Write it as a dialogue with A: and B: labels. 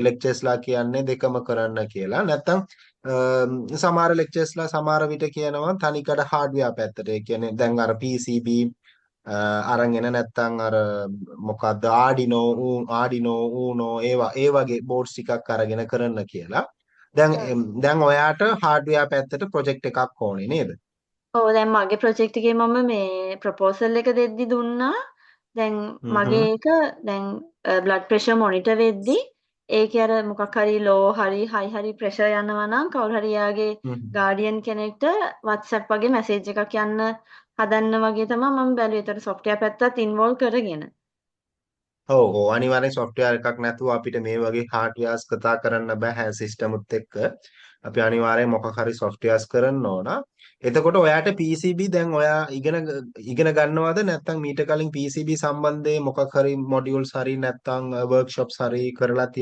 A: ලෙක්චර්ස්ලා කියන්නේ දෙකම කරන්න කියලා. නැත්තම් සමහර ලෙක්චර්ස්ලා සමහර විට කියනවා තනිකඩ හાર્ඩ්වෙයාර් පැත්තට. ඒ කියන්නේ දැන් අර PCB අරගෙන නැත්තම් අර මොකද්ද ආඩිනෝ ඌනෝ ඒ වගේ බෝඩ්ස් ටිකක් අරගෙන කරන්න කියලා. දැන් ඔයාට හાર્ඩ්වෙයාර් පැත්තට ප්‍රොජෙක්ට් එකක් ඕනේ නේද?
B: ඔව් දැන් මගේ ප්‍රොජෙක්ට් එකේ මම මේ ප්‍රොපෝසල් එක දෙද්දි දුන්නා. දැන් මගේ
A: හ්ම්
B: ඒක දැන් බ්ලඩ් ප්‍රෙෂර් මොනිටර් වෙද්දි ඒකේ අර මොකක් හරි ලෝ හරි හයි හරි ප්‍රෙෂර් යනවා නම් කවුරු හරි යාගේ
A: හ්ම්
B: ගාඩියන් කෙනෙක්ට WhatsApp වගේ මැසේජ් එකක් යන්න හදන්න වගේ තමයි මම බැලුවේ. ඒතර සොෆ්ට්වෙයාර් පැත්තත් ඉන්වෝල්ව් කරගෙන.
A: ඔව් අනිවාර්යෙන් සොෆ්ට්වෙයාර් එකක් නැතුව අපිට මේ වගේ හાર્ඩ්වෙයාර්ස් කතා කරන්න බෑ සිස්ටම් උත් එක්ක. අපි අනිවාර්යෙන් මොකක් හරි සොෆ්ට්වෙයාර්ස් කරන්න ඕන. එතකොට ඔයාට PCB දැන් ඔයා ඉගෙන ගන්නවද නැත්නම් මීට කලින් PCB සම්බන්ධයෙන් මොකක් හරි මොඩියුල්ස් හරි නැත්නම් වර්ක්ෂොප්ස් හරි කරලා